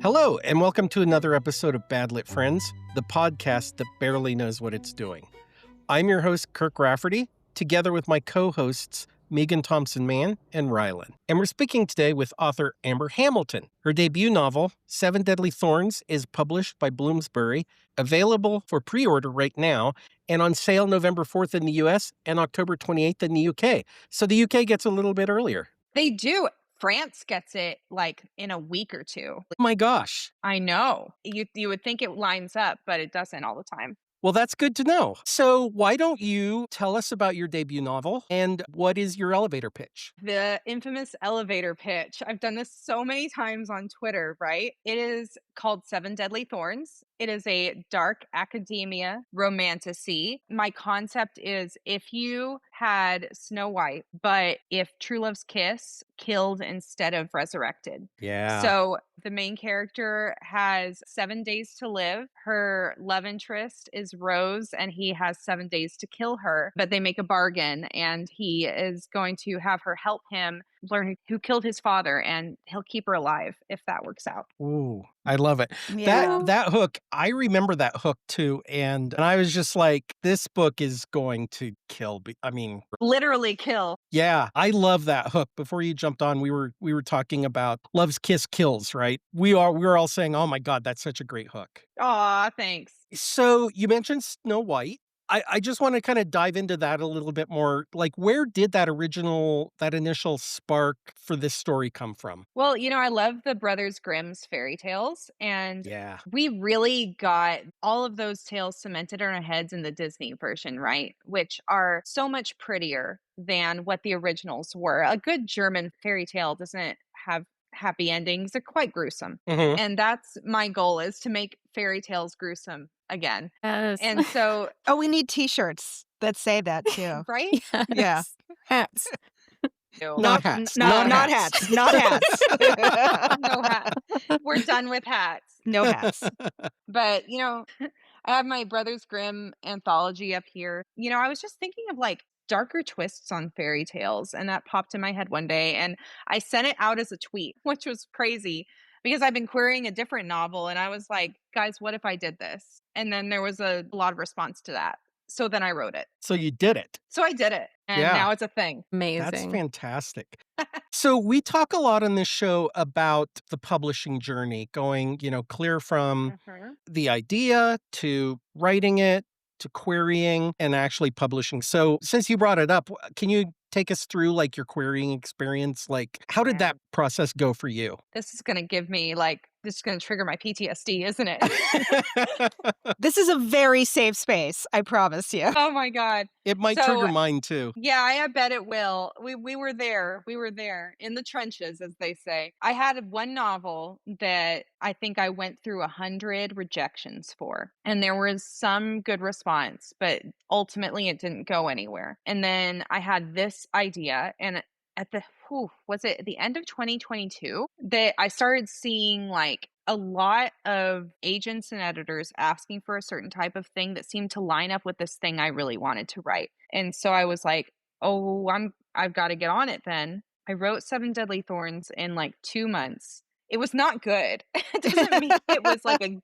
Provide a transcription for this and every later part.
Hello, and welcome to another episode of Bad Lit Friends, the podcast that barely knows what it's doing. I'm your host, Kirk Rafferty, together with my co-hosts, Meagan Thompson-Mann and Rylan. And we're speaking today with author Amber Hamilton. Her debut novel, Deadly Thorns, is published by Bloomsbury, available for pre-order right now, and on sale November 4th in the US and October 28th in the UK. So the UK gets a little bit earlier. They do. France gets it like in a week or two. Oh my gosh. I know. You would think it lines up, but it doesn't all the time. Well, that's good to know. So why don't you tell us about your debut novel and what is your elevator pitch? The infamous elevator pitch. I've done this so many times on Twitter, right? It is called Deadly Thorns. It is a dark academia romantasy. My concept is if you had Snow White, but if True Love's Kiss killed instead of resurrected. Yeah. So the main character has 7 days to live. Her love interest is Rose, and he has 7 days to kill her. But they make a bargain, and he is going to have her help him learn who killed his father, and he'll keep her alive if that works out. Ooh, I love it. Yeah. That hook, I remember that hook too. And I was just like, this book is going to kill. Literally kill. Yeah, I love that hook. Before you jumped on, we were talking about Love's Kiss kills, right? We were all saying, oh my God, that's such a great hook. Aw, thanks. So you mentioned Snow White. I just want to kind of dive into that a little bit more. Like, where did that initial spark for this story come from? Well, I love the Brothers Grimm's fairy tales, and Yeah. we really got all of those tales cemented in our heads in the Disney version, right? Which are so much prettier than what the originals were. A good German fairy tale doesn't have happy endings. They're quite gruesome. Mhm. And that's my goal, is to make fairy tales gruesome again. Yes. And so, Oh, we need t-shirts that say that too. right? Yeah. Hats. Not hats. Not hats. Not hats. No hats. We're done with hats. No hats. But, I have my Brothers Grimm anthology up here. I was just thinking of like darker twists on fairy tales, and that popped in my head one day, and I sent it out as a tweet, which was crazy because I've been querying a different novel, and I was like, guys, what if I did this? And then there was a lot of response to that. So then I wrote it. So you did it. So I did it. And Yeah. now it's a thing. Amazing. That's fantastic. So we talk a lot on this show about the publishing journey, going, clear from the idea to writing it, to querying and actually publishing. So since you brought it up, can you take us through like your querying experience? Like, how did that process go for you? This is going to give me this is going to trigger my PTSD, isn't it? This is a very safe space, I promise you. Oh my God. It might So, trigger mine too. Yeah, I bet it will. We were there. We were there in the trenches, as they say. I had one novel that I think I went through 100 rejections for. And there was some good response, but ultimately it didn't go anywhere. And then I had this idea, and at the end of 2022 that I started seeing like a lot of agents and editors asking for a certain type of thing that seemed to line up with this thing I really wanted to write. And so I was like, oh, I've got to get on it then. I wrote Deadly Thorns in like 2 months. It was not good. It doesn't mean it was like a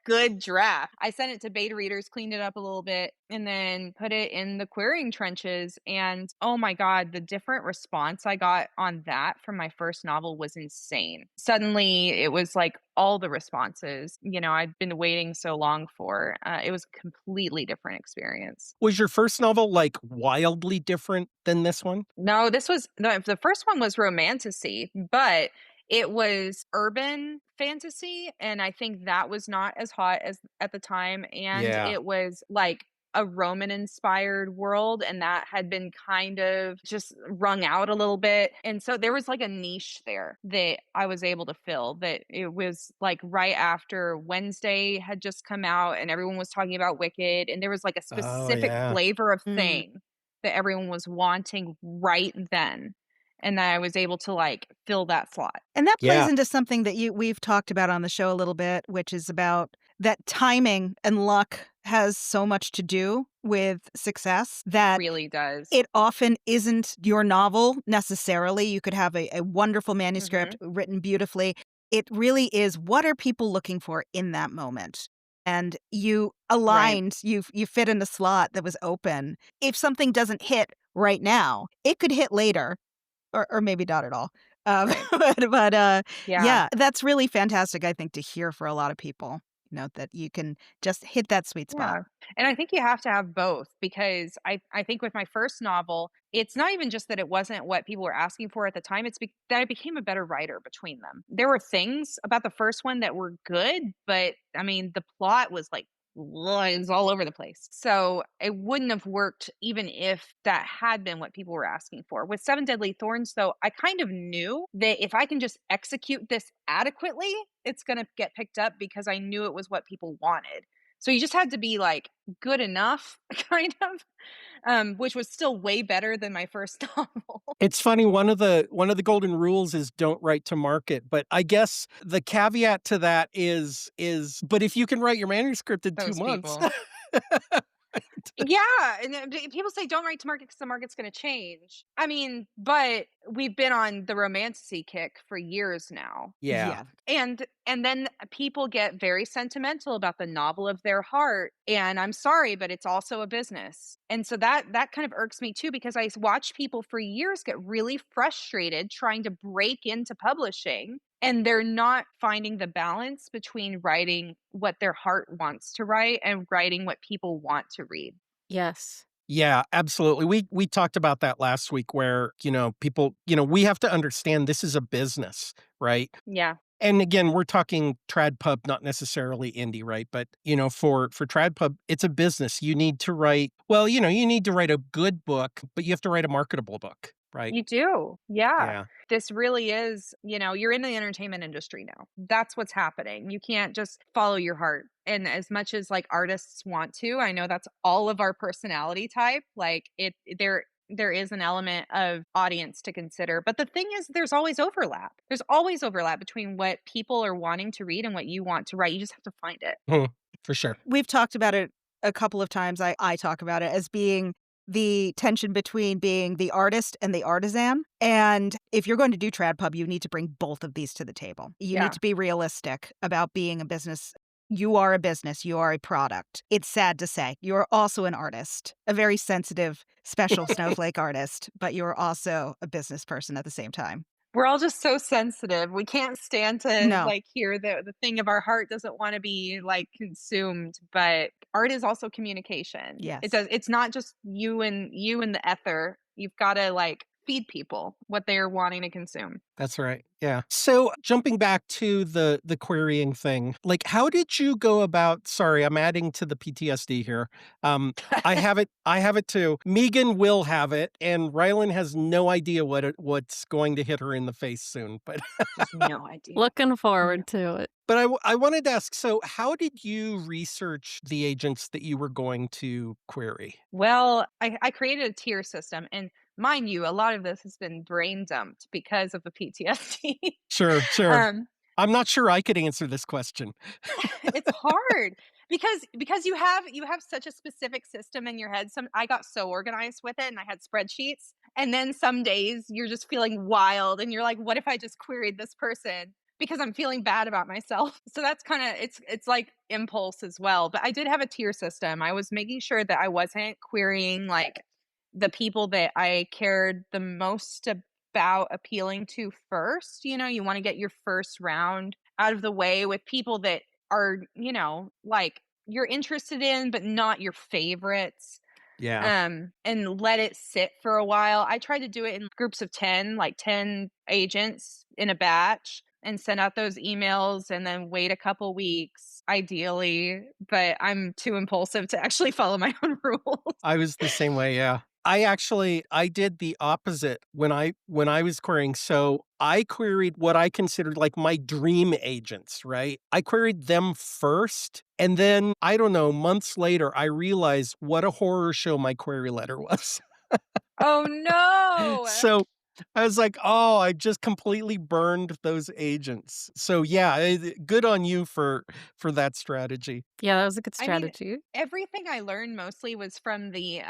good draft. I sent it to beta readers, cleaned it up a little bit, and then put it in the querying trenches. And oh my God, the different response I got on that from my first novel was insane. Suddenly it was like all the responses, I'd been waiting so long for. It was a completely different experience. Was your first novel like wildly different than this one? No, the first one was romantasy, but it was urban fantasy, and I think that was not as hot as at the time. And It was like a Roman-inspired world, and that had been kind of just wrung out a little bit. And so there was like a niche there that I was able to fill, that it was like right after Wednesday had just come out and everyone was talking about Wicked, and there was like a specific flavor of thing that everyone was wanting right then. And I was able to like fill that slot. And that plays into something that we've talked about on the show a little bit, which is about that timing and luck has so much to do with success that really does. It often isn't your novel necessarily. You could have a wonderful manuscript written beautifully, it really is, what are people looking for in that moment? And you Right. aligned, you fit in a slot that was open. If something doesn't hit right now, it could hit later, or maybe not at all. Right. But Yeah. yeah, that's really fantastic, I think, to hear for a lot of people, that you can just hit that sweet spot. Yeah. And I think you have to have both because I think with my first novel, it's not even just that it wasn't what people were asking for at the time, that I became a better writer between them. There were things about the first one that were good, but I mean, the plot was like it was all over the place. So it wouldn't have worked even if that had been what people were asking for. With Seven Deadly Thorns, though, I kind of knew that if I can just execute this adequately, it's going to get picked up because I knew it was what people wanted. So you just had to be, like, good enough, kind of, which was still way better than my first novel. It's funny, one of the golden rules is don't write to market, but I guess the caveat to that is but if you can write your manuscript in 2 Those months. people. Yeah, and then people say don't write to market because the market's gonna change. I mean, but we've been on the romantasy kick for years now. Yeah. Yeah. And then people get very sentimental about the novel of their heart, and I'm sorry, but it's also a business. And so that kind of irks me too because watch people for years get really frustrated trying to break into publishing and they're not finding the balance between writing what their heart wants to write and writing what people want to read. Yes. Yeah, absolutely. We talked about that last week where, people, we have to understand this is a business, right? Yeah. And again, we're talking trad pub, not necessarily indie, right? But, for trad pub, it's a business. You need to write, well, you need to write a good book, but you have to write a marketable book, right? You do. Yeah. Yeah. This really is, you're in the entertainment industry now. That's what's happening. You can't just follow your heart. And as much as like artists want to, I know that's all of our personality type. Like there is an element of audience to consider. But the thing is there's always overlap. There's always overlap between what people are wanting to read and what you want to write. You just have to find it. For sure. We've talked about it a couple of times. I talk about it as being the tension between being the artist and the artisan. And if you're going to do trad pub, you need to bring both of these to the table. You Yeah. need to be realistic about being a business. You are a business. You are a product. It's sad to say. You're also an artist, a very sensitive, special snowflake artist, but you're also a business person at the same time. We're all just so sensitive. We can't stand to No. like hear the thing of our heart doesn't want to be like consumed, but art is also communication. Yes. It does. It's not just you and the ether. You've got to like feed people what they're wanting to consume. That's right. Yeah. So jumping back to the querying thing, like how did you go about, sorry, I'm adding to the PTSD here. I have it too. Meagan will have it, and Rylan has no idea what's going to hit her in the face soon. But Just no idea. Looking forward to it. but I wanted to ask, so how did you research the agents that you were going to query? Well, I created a tier system and mind you, a lot of this has been brain dumped because of the PTSD. Sure. um, I'm not sure I could answer this question. it's hard because you have such a specific system in your head. I got so organized with it and I had spreadsheets. And then some days you're just feeling wild and you're like, what if I just queried this person? Because I'm feeling bad about myself. So that's kind of it's like impulse as well. But I did have a tier system. I was making sure that I wasn't querying like the people that I cared the most about appealing to first. You want to get your first round out of the way with people that are, like you're interested in, but not your favorites. Yeah. And let it sit for a while. I tried to do it in groups of 10, like 10 agents in a batch and send out those emails and then wait a couple weeks, ideally. But I'm too impulsive to actually follow my own rules. I was the same way, yeah. I did the opposite when I was querying. So I queried what I considered like my dream agents, right? I queried them first. And then, I don't know, months later, I realized what a horror show my query letter was. Oh, no. So I was like, oh, I just completely burned those agents. So yeah, good on you for that strategy. Yeah, that was a good I mean, strategy. everything I learned mostly was from the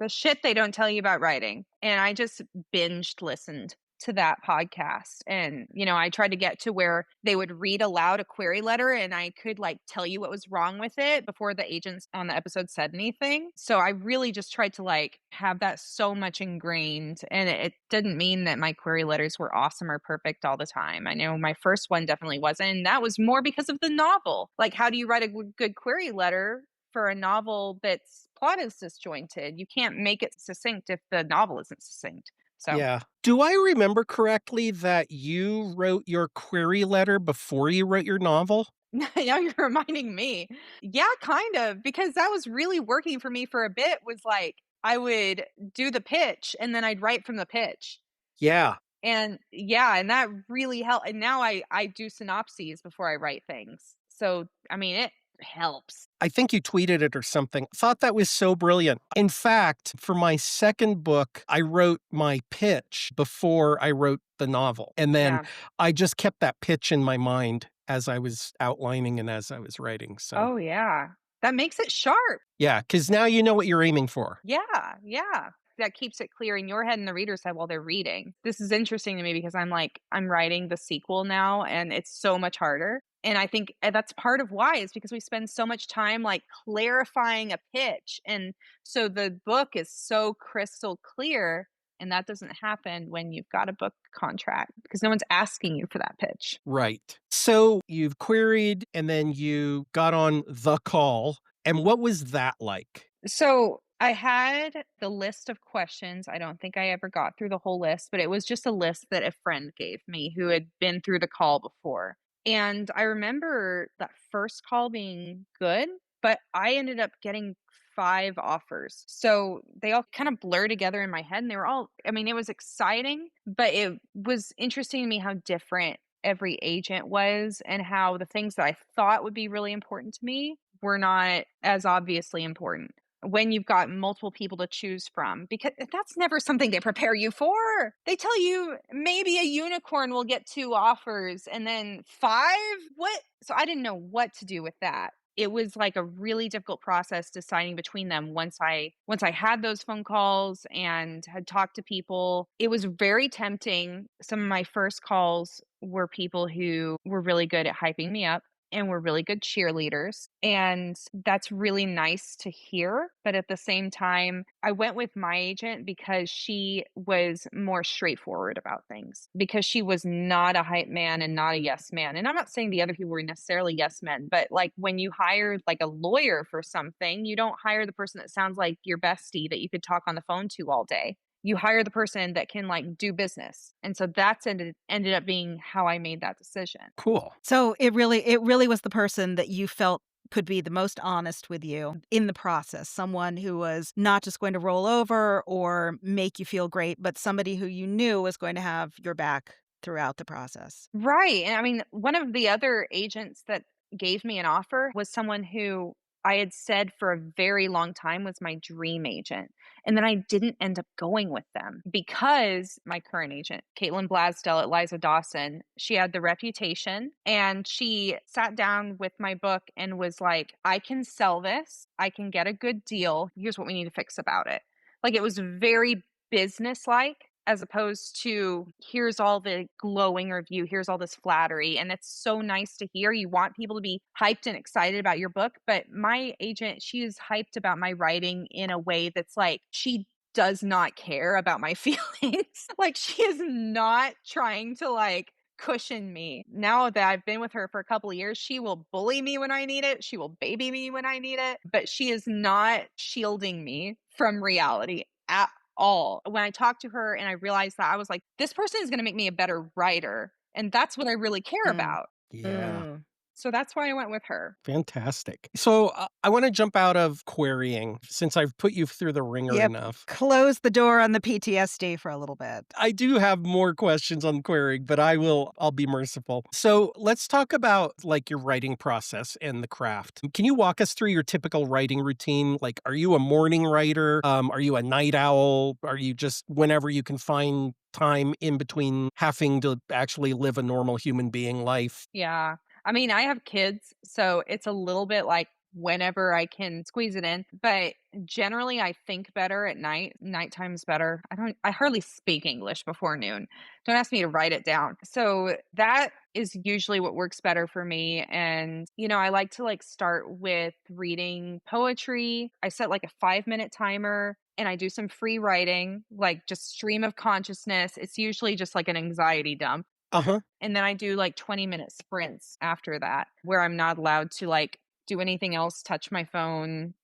shit they don't tell you about writing. And I just binged listened to that podcast. And, I tried to get to where they would read aloud a query letter and I could like tell you what was wrong with it before the agents on the episode said anything. So I really just tried to like have that so much ingrained. And it didn't mean that my query letters were awesome or perfect all the time. I know my first one definitely wasn't. And that was more because of the novel. Like, how do you write a good query letter for a novel that's plot is disjointed? You can't make it succinct if the novel isn't succinct. So Yeah. Do I remember correctly that you wrote your query letter before you wrote your novel? now you're reminding me. Yeah, kind of, because that was really working for me for a bit. Was like I would do the pitch and then I'd write from the pitch. Yeah. And yeah, and that really helped. And now I do synopses before I write things. So I mean, it helps. I think you tweeted it or something. Thought that was so brilliant. In fact, for my second book, I wrote my pitch before I wrote the novel. And then Yeah. I just kept that pitch in my mind as I was outlining and as I was writing. So, Oh yeah. That makes it sharp. yeah, because now you know what you're aiming for. Yeah, yeah. That keeps it clear in your head and the reader's head while they're reading. This is interesting to me because I'm writing the sequel now and it's so much harder. And I think that's part of why is because we spend so much time like clarifying a pitch. And so the book is so crystal clear. And that doesn't happen when you've got a book contract because no one's asking you for that pitch. Right. So you've queried and then you got on the call. And what was that like? So I had the list of questions. I don't think I ever got through the whole list, but it was just a list that a friend gave me who had been through the call before. And I remember that first call being good, but I ended up getting 5 offers. So they all kind of blur together in my head and they were all, I mean, it was exciting, but it was interesting to me how different every agent was and how the things that I thought would be really important to me were not as obviously important when you've got multiple people to choose from, because that's never something they prepare you for. They tell you maybe a unicorn will get 2 offers and then 5. What? So I didn't know what to do with that. It was like a really difficult process deciding between them once I had those phone calls and had talked to people. It was very tempting. Some of my first calls were people who were really good at hyping me up and were really good cheerleaders. And that's really nice to hear. But at the same time, I went with my agent because she was more straightforward about things, because she was not a hype man and not a yes man. And I'm not saying the other people were necessarily yes men, but like when you hire like a lawyer for something, you don't hire the person that sounds like your bestie that you could talk on the phone to all day. You hire the person that can like do business. And so that's ended up being how I made that decision. Cool. So it really was the person that you felt could be the most honest with you in the process. Someone who was not just going to roll over or make you feel great, but somebody who you knew was going to have your back throughout the process. Right. And I mean, one of the other agents that gave me an offer was someone who I had said for a very long time was my dream agent. And then I didn't end up going with them because my current agent, Caitlin Blasdell at Liza Dawson, she had the reputation and she sat down with my book and was like, I can sell this. I can get a good deal. Here's what we need to fix about it. Like it was very business-like, as opposed to here's all the glowing review, here's all this flattery. And it's so nice to hear. You want people to be hyped and excited about your book. But my agent, she is hyped about my writing in a way that's like, she does not care about my feelings. Like she is not trying to like cushion me. Now that I've been with her for a couple of years, she will bully me when I need it. She will baby me when I need it, but she is not shielding me from reality at all. When I talked to her and I realized that, I was like, this person is going to make me a better writer. And that's what I really care about. Yeah. So that's why I went with her. Fantastic. So I want to jump out of querying since I've put you through the ringer Yep. enough. Close the door on the PTSD for a little bit. I do have more questions on querying, but I'll be merciful. So let's talk about like your writing process and the craft. Can you walk us through your typical writing routine? Like, are you a morning writer? Are you a night owl? Are you just whenever you can find time in between having to actually live a normal human being life? Yeah. I mean, I have kids, so it's a little bit like whenever I can squeeze it in. But generally I think better at night. Nighttime's better. I hardly speak English before noon. Don't ask me to write it down. So that is usually what works better for me. And, I like to start with reading poetry. I set like a 5-minute timer and I do some free writing, like just stream of consciousness. It's usually just like an anxiety dump. Uh-huh. And then I do like 20-minute sprints after that where I'm not allowed to do anything else, touch my phone,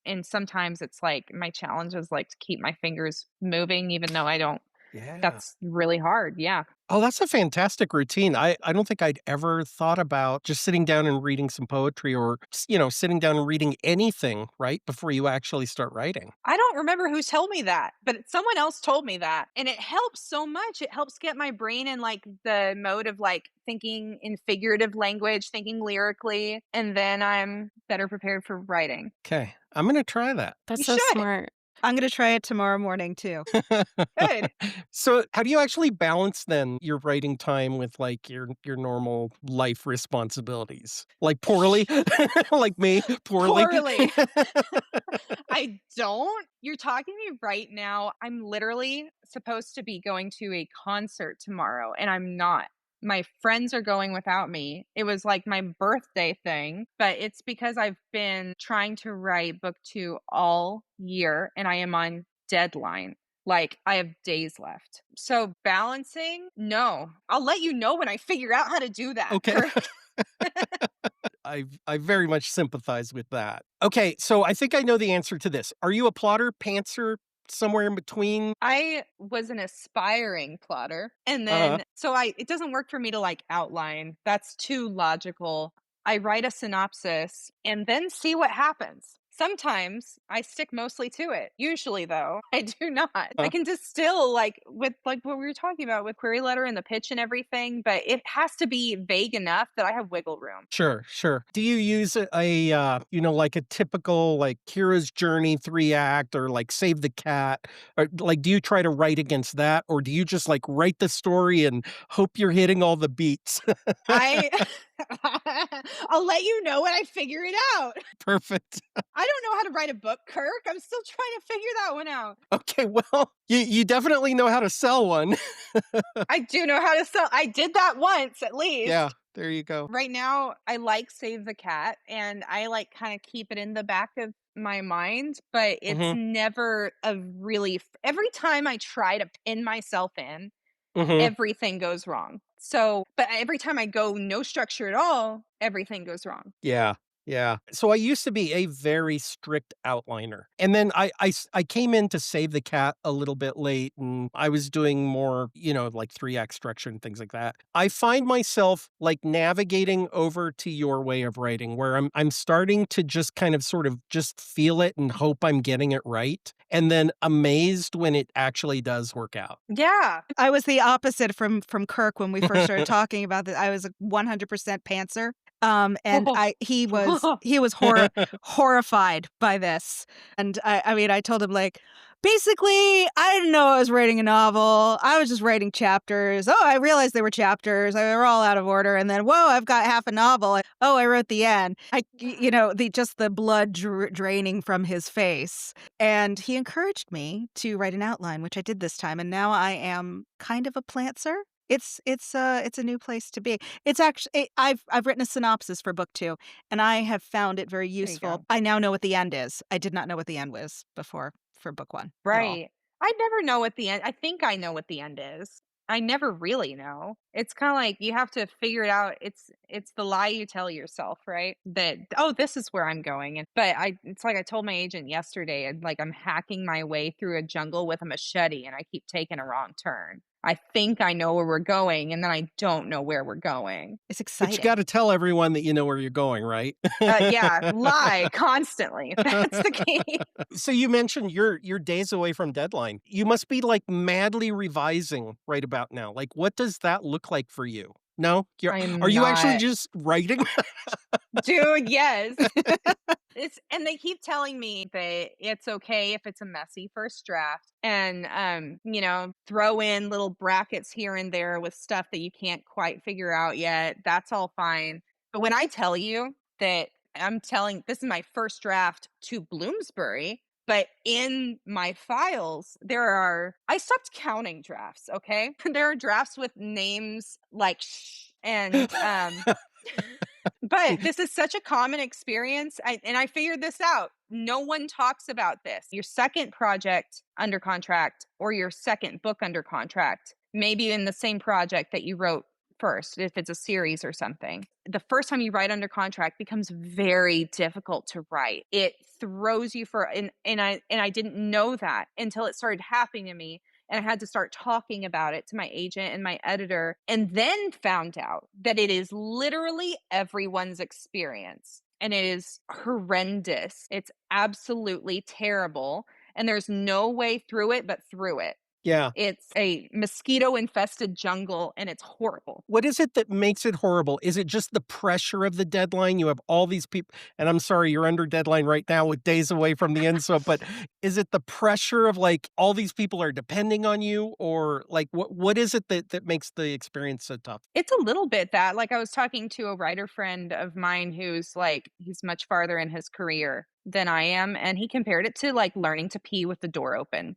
and sometimes it's like my challenge is like to keep my fingers moving even though I don't. Yeah. That's really hard. Yeah. Oh, that's a fantastic routine. I don't think I'd ever thought about just sitting down and reading some poetry or, sitting down and reading anything, right, before you actually start writing. I don't remember who told me that, but someone else told me that. And it helps so much. It helps get my brain in the mode of thinking in figurative language, thinking lyrically, and then I'm better prepared for writing. Okay, I'm going to try that. That's You so should. smart. I'm going to try it tomorrow morning too. Good. So, how do you actually balance then your writing time with your normal life responsibilities? Like poorly? Like me, poorly? Poorly. I don't. You're talking to me right now. I'm literally supposed to be going to a concert tomorrow, and I'm not. My friends are going without me. It was like my birthday thing, but it's because I've been trying to write book 2 all year, and I am on deadline. I have days left. So balancing, no. I'll let you know when I figure out how to do that. Okay. Kirk. I very much sympathize with that. Okay, so I think I know the answer to this. Are you a plotter, pantser, somewhere in between? I was an aspiring plotter. And then it doesn't work for me to outline. That's too logical. I write a synopsis and then see what happens. Sometimes I stick mostly to it. Usually though, I do not. I can distill with what we were talking about with query letter and the pitch and everything, but it has to be vague enough that I have wiggle room. Sure. Do you use like a typical hero's journey 3-act or Save the Cat? Or do you try to write against that, or do you just write the story and hope you're hitting all the beats? I'll let you know when I figure it out. Perfect. I don't know how to write a book, Kirk. I'm still trying to figure that one out. Okay, well, you definitely know how to sell one. I do know how to sell. I did that once at least. Yeah, there you go. Right now, I Save the Cat, and I kind of keep it in the back of my mind, but it's never every time I try to pin myself in, everything goes wrong. So, but every time I go no structure at all, everything goes wrong. Yeah. So I used to be a very strict outliner. And then I came in to Save the Cat a little bit late, and I was doing more, 3-act structure and things like that. I find myself navigating over to your way of writing where I'm starting to just kind of sort of just feel it and hope I'm getting it right. And then amazed when it actually does work out. Yeah. I was the opposite from Kirk when we first started talking about this. I was a 100% pantser. And he was horrified by this. And I told him basically, I didn't know I was writing a novel. I was just writing chapters. Oh, I realized they were chapters. They were all out of order. And then, whoa, I've got half a novel. Oh, I wrote the end. The blood draining from his face. And he encouraged me to write an outline, which I did this time. And now I am kind of a plantser. It's a new place to be. It's actually I've written a synopsis for book 2, and I have found it very useful. I now know what the end is. I did not know what the end was before for book 1. Right. I never know what the end. I think I know what the end is. I never really know. It's kind of like you have to figure it out. It's the lie you tell yourself, right? That this is where I'm going. It's like I told my agent yesterday, and I'm hacking my way through a jungle with a machete, and I keep taking a wrong turn. I think I know where we're going, and then I don't know where we're going. It's exciting. But you got to tell everyone that you know where you're going, right? Yeah, lie constantly. That's the key. So you mentioned you're days away from deadline. You must be madly revising right about now. What does that look like for you? No? Are you actually just writing? Dude, yes. And they keep telling me that it's okay if it's a messy first draft and throw in little brackets here and there with stuff that you can't quite figure out yet. That's all fine. But when I tell you that this is my first draft to Bloomsbury, but in my files, I stopped counting drafts, okay? There are drafts with names like and but this is such a common experience. I figured this out. No one talks about this. Your second project under contract or your second book under contract, maybe in the same project that you wrote first, if it's a series or something. The first time you write under contract becomes very difficult to write. It throws you and I didn't know that until it started happening to me. And I had to start talking about it to my agent and my editor, and then found out that it is literally everyone's experience. And it is horrendous. It's absolutely terrible. And there's no way through it but through it. Yeah. It's a mosquito-infested jungle, and it's horrible. What is it that makes it horrible? Is it just the pressure of the deadline? You have all these people, and I'm sorry, you're under deadline right now with days away from the end. So, but is it the pressure of like all these people are depending on you, or like what is it that makes the experience so tough? It's a little bit that. Like, I was talking to a writer friend of mine who's like, he's much farther in his career than I am, and he compared it to like learning to pee with the door open.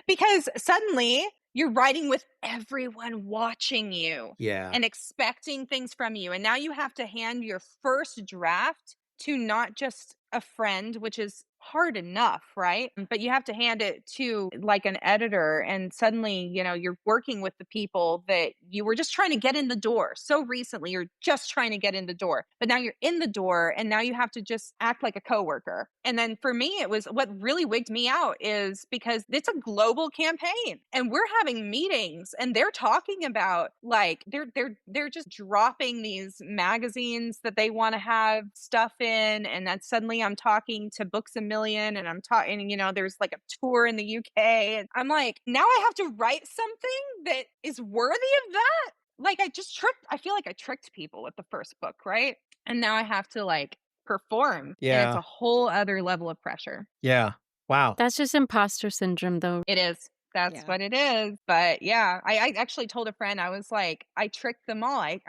Because suddenly you're writing with everyone watching you Yeah. and expecting things from you. And now you have to hand your first draft to not just a friend, which is hard enough, right? But you have to hand it to like an editor. And suddenly, you're working with the people that you were just trying to get in the door. So recently, you're just trying to get in the door. But now you're in the door and now you have to just act like a coworker. And then for me, it was what really wigged me out is because it's a global campaign and we're having meetings and they're talking about like they're just dropping these magazines that they want to have stuff in. And then suddenly I'm talking to Books a Million and I'm talking, there's like a tour in the UK. And I'm like, now I have to write something that is worthy of that. Like I feel like I tricked people with the first book, right? And now I have to like perform. And it's Yeah. a whole other level of pressure. Yeah. Wow. That's just imposter syndrome, though. It is. That's Yeah. what it is. But yeah, I actually told a friend, I was like, I tricked them all. I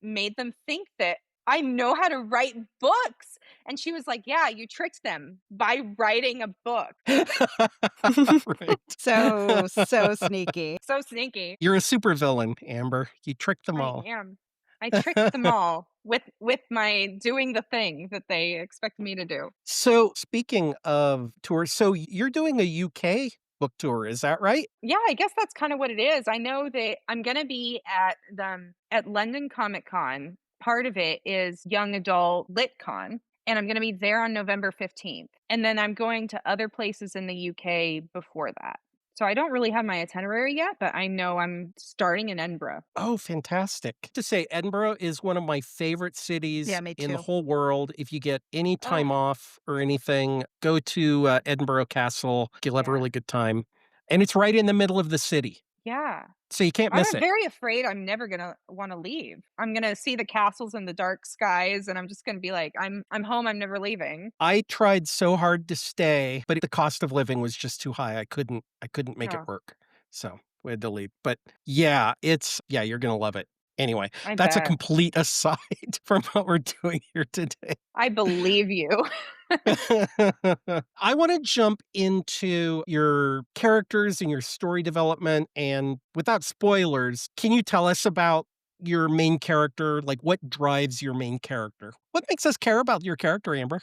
made them think that I know how to write books. And she was like, yeah, you tricked them by writing a book. Right. So sneaky. So sneaky. You're a supervillain, Amber. You tricked them all. I am. I tricked them all with my doing the thing that they expect me to do. So speaking of tours, so you're doing a UK book tour, is that right? Yeah, I guess that's kind of what it is. I know that I'm going to be at London Comic Con. Part of it is Young Adult Lit Con, and I'm going to be there on November 15th. And then I'm going to other places in the UK before that. So I don't really have my itinerary yet, but I know I'm starting in Edinburgh. Oh, fantastic. To say Edinburgh is one of my favorite cities Yeah, me in the too. whole world. If you get any time Oh. off or anything, go to Edinburgh Castle. You'll have a Yeah. really good time. And it's right in the middle of the city. Yeah. So you can't miss I'm it. very afraid I'm never going to want to leave. I'm going to see the castles and the dark skies and I'm just going to be like, I'm home, I'm never leaving. I tried so hard to stay, but the cost of living was just too high. I couldn't make it Oh, work. So we had to leave. But yeah, you're going to love it. Anyway, I that's a bet. complete aside from what we're doing here today. I believe you. I want to jump into your characters and your story development. And without spoilers, can you tell us about your main character? Like, what drives your main character? What makes us care about your character, Amber?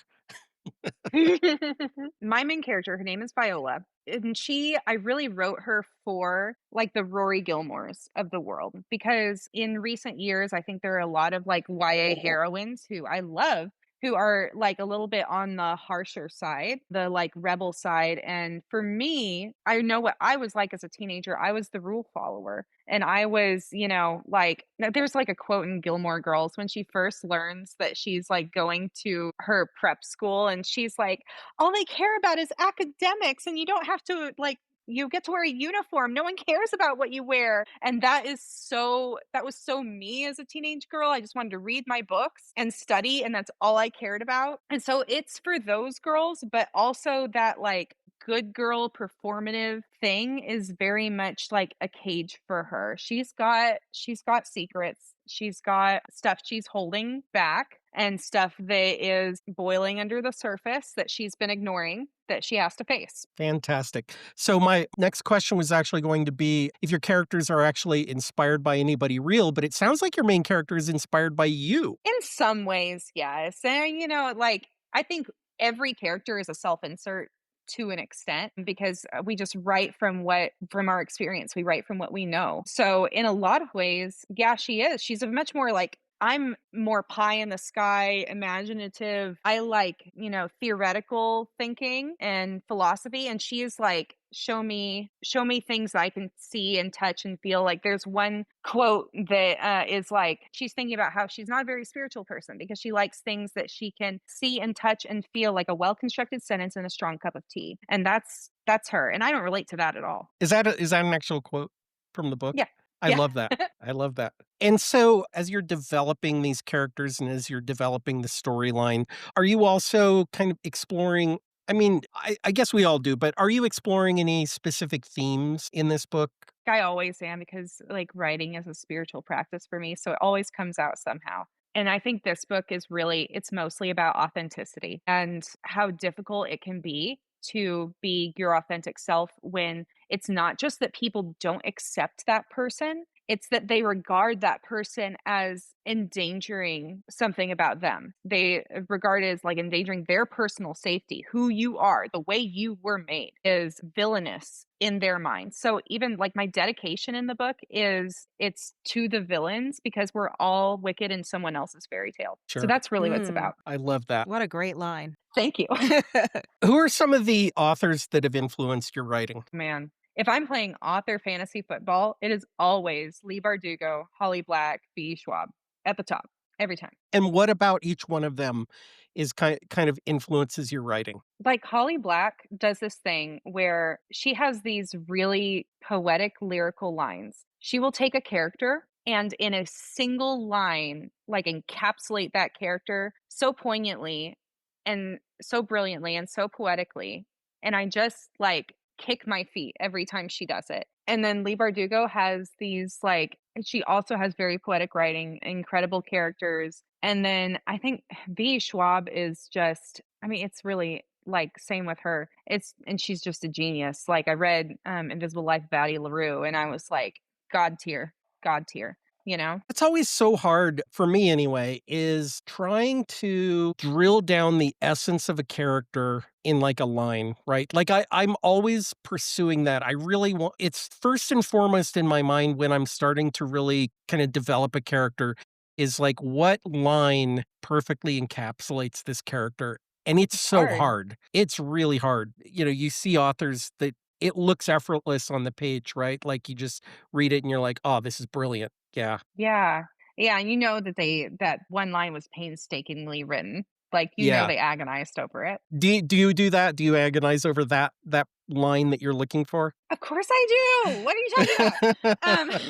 My main character, her name is Viola. And I really wrote her for like the Rory Gilmores of the world because in recent years, I think there are a lot of like YA heroines who I love who are like a little bit on the harsher side, the like rebel side. And for me, I know what I was like as a teenager. I was the rule follower. And I was, like, there's like a quote in Gilmore Girls when she first learns that she's like going to her prep school and she's like, all they care about is academics and you don't have to like you get to wear a uniform. No one cares about what you wear. And that was so me as a teenage girl. I just wanted to read my books and study and that's all I cared about. And so it's for those girls, but also that like good girl performative thing is very much like a cage for her. She's got secrets. She's got stuff she's holding back and stuff that is boiling under the surface that she's been ignoring that she has to face. Fantastic. So my next question was actually going to be if your characters are actually inspired by anybody real, but it sounds like your main character is inspired by you. In some ways, yes. And like I think every character is a self-insert to an extent because we just write from our experience. We write from what we know. So in a lot of ways, yeah, she is. She's a much more like I'm more pie in the sky, imaginative. I like, theoretical thinking and philosophy. And she is like, show me things I can see and touch and feel. Like there's one quote that is like, she's thinking about how she's not a very spiritual person because she likes things that she can see and touch and feel, like a well-constructed sentence and a strong cup of tea. And that's her. And I don't relate to that at all. Is that an actual quote from the book? Yeah. I Yeah. love that. I love that. And so as you're developing these characters and as you're developing the storyline, are you also kind of exploring, I mean, I guess we all do, but are you exploring any specific themes in this book? I always am because like writing is a spiritual practice for me. So it always comes out somehow. And I think this book it's mostly about authenticity and how difficult it can be to be your authentic self when it's not just that people don't accept that person, it's that they regard that person as endangering something about them. They regard it as like endangering their personal safety. Who you are, the way you were made is villainous in their mind. So even like my dedication in the book it's to the villains because we're all wicked in someone else's fairy tale. Sure. So that's really what it's about. I love that. What a great line. Thank you. Who are some of the authors that have influenced your writing? Man, if I'm playing author fantasy football, it is always Lee Bardugo, Holly Black, B. Schwab at the top every time. And what about each one of them is kind of influences your writing? Like Holly Black does this thing where she has these really poetic lyrical lines. She will take a character and in a single line, like encapsulate that character so poignantly and so brilliantly and so poetically. And I just like kick my feet every time she does it. And then Lee Bardugo has these like, she also has very poetic writing, incredible characters. And then I think V. Schwab is just, I mean, it's really like same with her. And she's just a genius. Like I read Invisible Life of Addie LaRue and I was like, God tier, It's always so hard, for me anyway, is trying to drill down the essence of a character in like a line, right? Like I'm always pursuing that. I really want, it's first and foremost in my mind when I'm starting to really kind of develop a character is like what line perfectly encapsulates this character. And it's so hard. It's really hard. You see authors that it looks effortless on the page, right? Like you just read it and you're like, oh, this is brilliant. Yeah. Yeah. Yeah. And you know that one line was painstakingly written. Like, Yeah. they agonized over it. Do you do that? Do you agonize over that line that you're looking for? Of course I do. What are you talking about?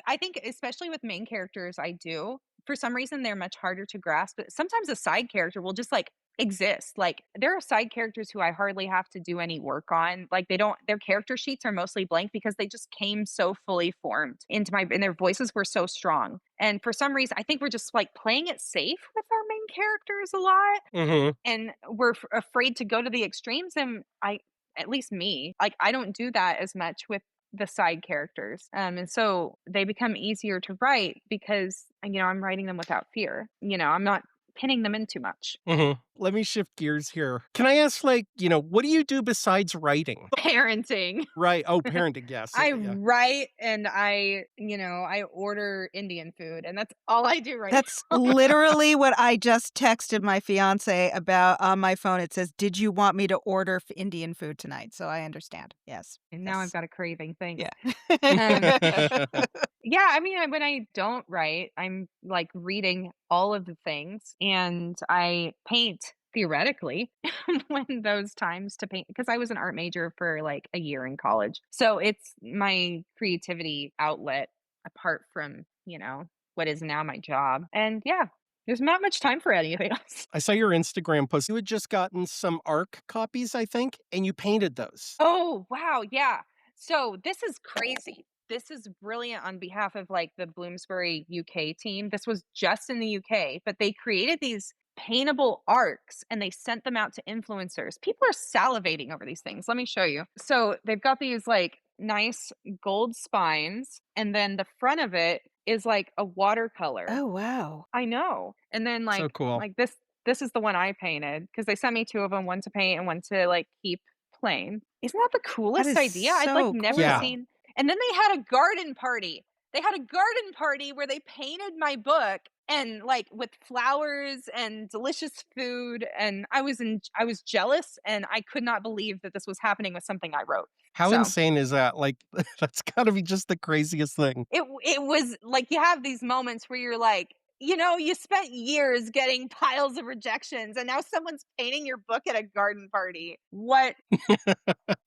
I think especially with main characters, I do. For some reason, they're much harder to grasp. But sometimes a side character will just like exist. Like there are side characters who I hardly have to do any work on. Like their character sheets are mostly blank because they just came so fully formed and their voices were so strong. And for some reason, I think we're just like playing it safe with our main characters a lot. Mm-hmm. And we're afraid to go to the extremes. And at least me, like I don't do that as much with the side characters. And so they become easier to write because, I'm writing them without fear. I'm not pinning them in too much. Mm-hmm. Let me shift gears here. Can I ask, like, what do you do besides writing? Parenting. Right. Oh, parenting. Yes. I Yeah. write and I order Indian food and that's all I do right That's now. literally what I just texted my fiance about on my phone. It says, "Did you want me to order Indian food tonight?" So I understand. Yes. And now Yes. I've got a craving. Thanks. Yeah. Yeah, I mean, when I don't write, I'm like reading all of the things and I paint theoretically when those times to paint because I was an art major for like a year in college. So it's my creativity outlet apart from, what is now my job. And yeah, There's not much time for anything else. I saw your Instagram post. You had just gotten some ARC copies, I think, and you painted those. Oh, wow. Yeah. So this is crazy. This is brilliant on behalf of like the Bloomsbury UK team. This was just in the UK, but they created these paintable arcs and they sent them out to influencers. People are salivating over these things. Let me show you. So they've got these like nice gold spines, and then the front of it is like a watercolor. Oh, wow. I know. And then So cool. like this is the one I painted because they sent me two of them, one to paint and one to like keep plain. Isn't that the coolest is idea? I'd like so never cool. seen. And then they had a garden party. They had a garden party where they painted my book and like with flowers and delicious food, and I was jealous and I could not believe that this was happening with something I wrote. How So- insane is that? Like, that's got to be just the craziest thing. It was like you have these moments where you're like, you know, you spent years getting piles of rejections and now someone's painting your book at a garden party. What?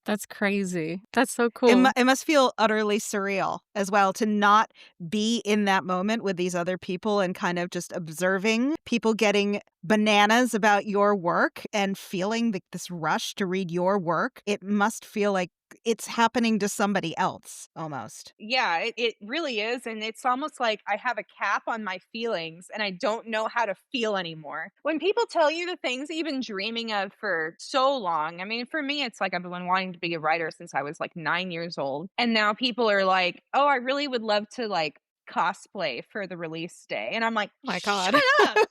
That's crazy. That's so cool. It must feel utterly surreal as well to not be in that moment with these other people and kind of just observing people getting bananas about your work and feeling this rush to read your work. It must feel like it's happening to somebody else almost. Yeah, it really is. And it's almost like I have a cap on my feelings and I don't know how to feel anymore. When people tell you the things that you've been dreaming of for so long, I mean, for me, it's like I've been wanting to be a writer since I was like 9 years old. And now people are like, oh, I really would love to like cosplay for the release day. And I'm like, My God. shut up.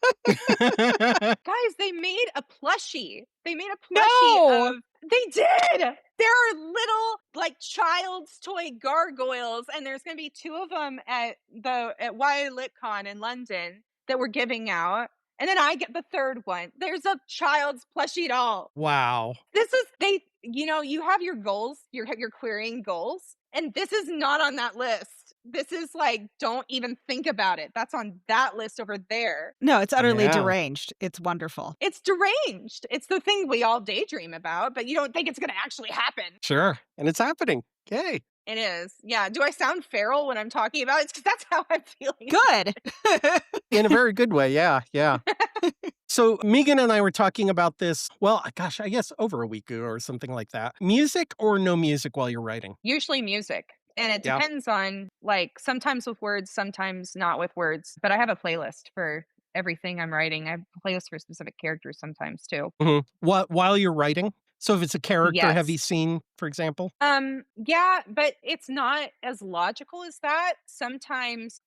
Guys, they made a plushie. They made a plushie of. They did. There are little like child's toy gargoyles, and there's going to be two of them at YA LitCon in London that we're giving out. And then I get the third one. There's a child's plushie doll. Wow. This is you have your goals, your querying goals, and this is not on that list. This is like, don't even think about it. That's on that list over there. No, it's utterly Yeah. deranged. It's wonderful. It's deranged. It's the thing we all daydream about, but you don't think it's going to actually happen. Sure. And it's happening. Yay. It is. Yeah. Do I sound feral when I'm talking about it? It's because that's how I'm feeling. Good. In a very good way. Yeah. Yeah. So Meagan and I were talking about this, well, gosh, I guess over a week ago or something like that. Music or no music while you're writing? Usually music. And it Yeah. depends on like sometimes with words, sometimes not with words. But I have a playlist for everything I'm writing. I have a playlist for specific characters sometimes too. While you're writing? So if it's a character heavy Yes. scene, for example? Yeah, but it's not as logical as that. Sometimes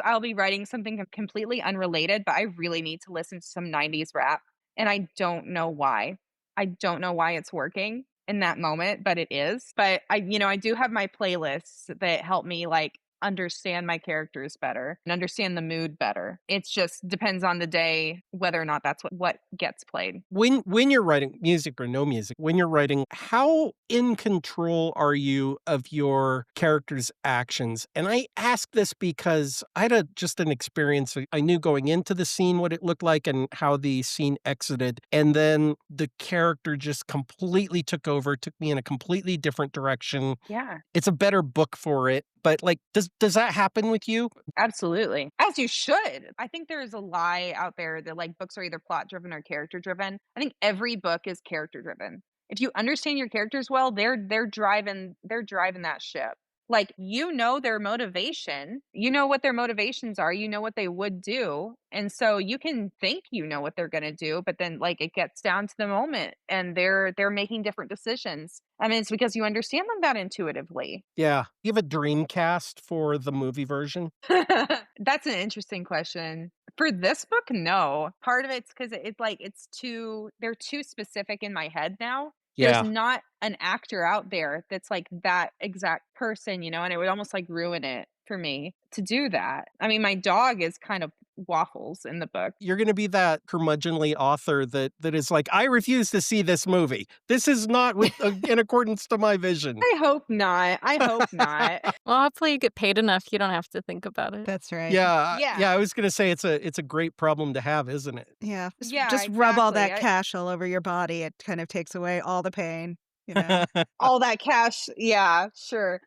I'll be writing something completely unrelated, but I really need to listen to some 90s rap. And I don't know why. I don't know why it's working in that moment, but it is. But I do have my playlists that help me like understand my characters better and understand the mood better. It just depends on the day whether or not that's what gets played. When you're writing, music or no music, when you're writing, how in control are you of your character's actions? And I ask this because I had just an experience. I knew going into the scene what it looked like and how the scene exited. And then the character just completely took over, took me in a completely different direction. Yeah. It's a better book for it. But like, does that happen with you? Absolutely. As you should. I think there's a lie out there that like books are either plot driven or character driven. I think every book is character driven. If you understand your characters well, they're driving that ship. Like, you know their motivation. You know what their motivations are. You know what they would do. And so you can think you know what they're going to do, but then like it gets down to the moment and they're making different decisions. I mean, it's because you understand them that intuitively. Yeah. You have a dream cast for the movie version? That's an interesting question. For this book, no. Part of it's because they're too specific in my head now. Yeah. There's not an actor out there that's like that exact person, and it would almost like ruin it for me to do that. I mean, my dog is kind of waffles in the book. You're going to be that curmudgeonly author that is like, I refuse to see this movie. This is not in accordance to my vision. I hope not. Well, hopefully you get paid enough. You don't have to think about it. That's right. Yeah. Yeah. I was going to say it's a great problem to have, isn't it? Yeah. Yeah, Just rub all that exactly. cash all over your body. It kind of takes away all the pain. All that cash. Yeah, sure.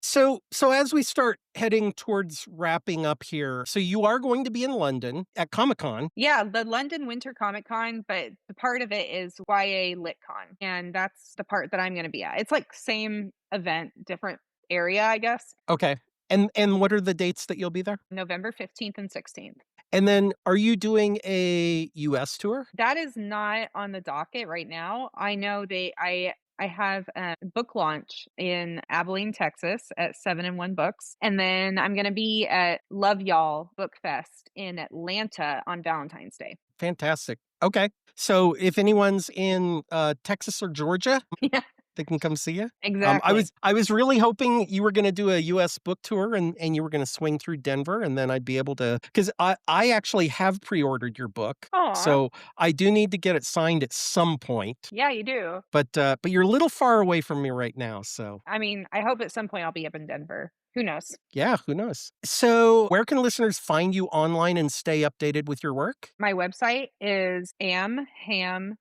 So as we start heading towards wrapping up here, so you are going to be in London at Comic-Con. Yeah, the London Winter Comic Con, but the part of it is YA LitCon, and that's the part that I'm going to be at. It's like same event, different area, I guess. Okay. And what are the dates that you'll be there? November 15th and 16th. And then are you doing a US tour? That is not on the docket right now. I know I have a book launch in Abilene, Texas at 7-in-1 Books. And then I'm going to be at Love Y'all Book Fest in Atlanta on Valentine's Day. Fantastic. Okay. So if anyone's in Texas or Georgia, Yeah, they can come see you. exactly. I was really hoping you were going to do a US book tour and you were going to swing through Denver, and then I'd be able to, because I actually have pre-ordered your book. Aw. So I do need to get it signed at some point. Yeah, you do. But you're a little far away from me right now. So I mean, I hope at some point I'll be up in Denver. Who knows? yeah, who knows? So where can listeners find you online and stay updated with your work? My website is amhamwrites.com.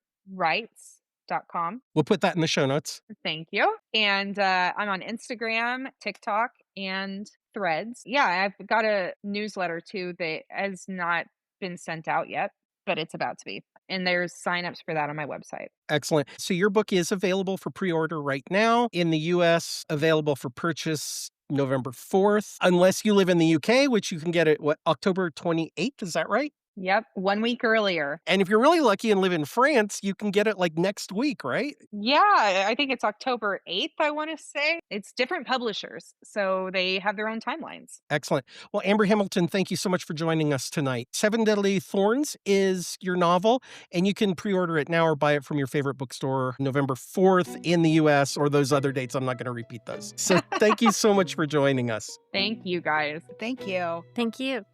We'll put that in the show notes. Thank you. And I'm on Instagram, TikTok, and Threads. Yeah, I've got a newsletter too that has not been sent out yet, but it's about to be. And there's signups for that on my website. Excellent. So your book is available for pre-order right now. In the US, available for purchase November 4th, unless you live in the UK, which you can get it, October 28th? Is that right? Yep, 1 week earlier. And if you're really lucky and live in France, you can get it like next week, right? Yeah, I think it's October 8th, I want to say. It's different publishers, so they have their own timelines. Excellent. Well, Amber Hamilton, thank you so much for joining us tonight. Seven Deadly Thorns is your novel, and you can pre-order it now or buy it from your favorite bookstore November 4th in the US, or those other dates. I'm not going to repeat those. So thank you so much for joining us. Thank you, guys. Thank you. Thank you.